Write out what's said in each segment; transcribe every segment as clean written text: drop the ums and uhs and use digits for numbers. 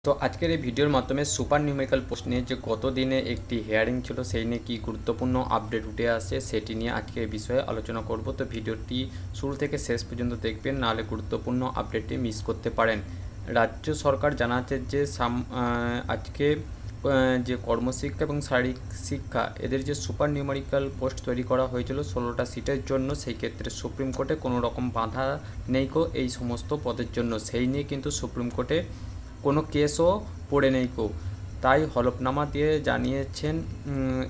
তো আজকের এই ভিডিওর মাধ্যমে সুপার নিউমেরিক্যাল পোস্ট নিয়ে যে গত দিনে একটি হিয়ারিং ছিল সেই নিয়ে কী গুরুত্বপূর্ণ আপডেট উঠে আসছে সেটি নিয়ে আজকে এই বিষয়ে আলোচনা করব। তো ভিডিওটি শুরু থেকে শেষ পর্যন্ত দেখবেন, নাহলে গুরুত্বপূর্ণ আপডেটটি মিস করতে পারেন। রাজ্য সরকার জানাচ্ছে যে আজকে যে কর্মশিক্ষা এবং শারীরিক শিক্ষা এদের যে সুপার নিউমেরিক্যাল পোস্ট তৈরি করা হয়েছিল 16টা সিটের জন্য, সেই ক্ষেত্রে সুপ্রিম কোর্টে কোনো রকম বাধা নেই এই সমস্ত পদের জন্য। সেই নিয়ে কিন্তু সুপ্রিম কোর্টে কোনো কেসও পড়ে নেই তাই হলফনামা দিয়ে জানিয়েছেন,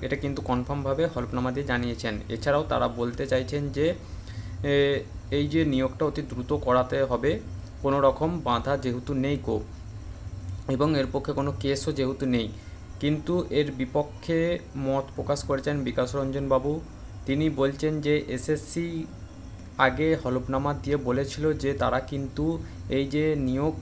এটা কিন্তু কনফার্মভাবে হলফনামা দিয়ে জানিয়েছেন। এছাড়াও তারা বলতে চাইছেন যে এই যে নিয়োগটা অতি দ্রুত করাতে হবে, কোনো রকম বাধা যেহেতু নেই এবং এর পক্ষে কোনো কেসও যেহেতু নেই। কিন্তু এর বিপক্ষে মত প্রকাশ করেছেন বিকাশ রঞ্জন বাবু। তিনি বলছেন যে এসএসসি আগে হলফনামা দিয়ে বলেছিল যে তারা কিন্তু এই যে নিয়োগ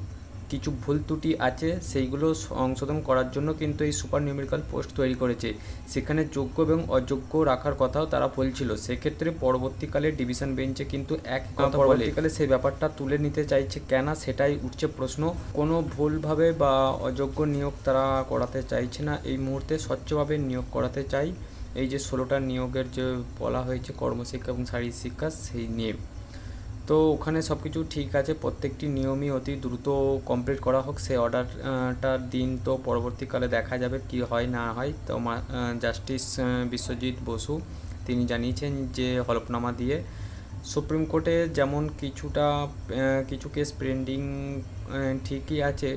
কিছু ভুল ত্রুটি আছে সেইগুলো সংশোধন করার জন্য কিন্তু এই সুপার নিউমেরিক্যাল পোস্ট তৈরি করেছে। সেখানে যোগ্য এবং অযোগ্য রাখার কথাও তারা বলছিল। সেক্ষেত্রে পরবর্তীকালে ডিভিশন বেঞ্চে কিন্তু এক কথা পরবর্তীকালে সেই ব্যাপারটা তুলে নিতে চাইছে কেন, সেটাই উঠছে প্রশ্ন। কোনো ভুলভাবে বা অযোগ্য নিয়োগ তারা করাতে চাইছে না, এই মুহূর্তে স্বচ্ছভাবে নিয়োগ করাতে চাই। এই যে 16টা নিয়োগের যে বলা হয়েছে কর্মশিক্ষা এবং শারীরিক শিক্ষা সেই নিয়ে, তো ওখানে সব কিছু ঠিক আছে। প্রত্যেকটি নিয়মই অতি দ্রুত কমপ্লিট করা হোক, সে অর্ডারটার দিন তো পরবর্তীকালে দেখা যাবে কি হয় না হয়। তো জাস্টিস বিশ্বজিৎ বসু তিনি জানিয়েছেন যে হলফনামা দিয়ে সুপ্রিম কোর্টে যেমন কিছু কেস পেন্ডিং ঠিকই আছে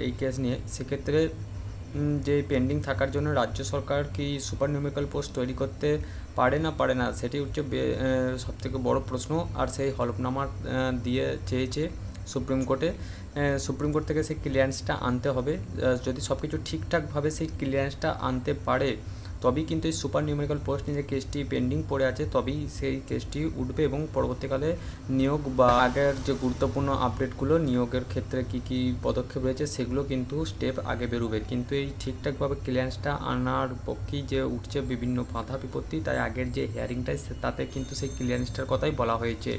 এই কেস নিয়ে, সেক্ষেত্রে যে পেন্ডিং থাকার জন্য রাজ্য সরকার কি সুপার নিউমেরিক্যাল পোস্ট তৈরি করতে পারে না সেটি হচ্ছে সবথেকে বড় প্রশ্ন। আর সেই হলফনামা দিয়ে চেয়েছে সুপ্রিম কোর্ট থেকে সেই ক্লিয়ারেন্সটা আনতে হবে। যদি সব কিছু ঠিকঠাকভাবে সেই ক্লিয়ারেন্সটা আনতে পারে তবেই কিন্তু এই সুপার নিউমেরিক্যাল পোস্ট নিয়ে যে কেসটি পেন্ডিং পড়ে আছে তবেই সেই কেসটি উঠবে এবং পরবর্তীকালে নিয়োগ বা আগের যে গুরুত্বপূর্ণ আপডেটগুলো নিয়োগের ক্ষেত্রে কী পদক্ষেপ রয়েছে সেগুলো কিন্তু স্টেপ আগে বেরোবে। কিন্তু এই ঠিকঠাকভাবে ক্লিয়ারেন্সটা আনার পক্ষেই যে উঠছে বিভিন্ন বাধা বিপত্তি, তাই আগের যে হিয়ারিংটাই তাতে কিন্তু সেই ক্লিয়ারেন্সটার কথাই বলা হয়েছে।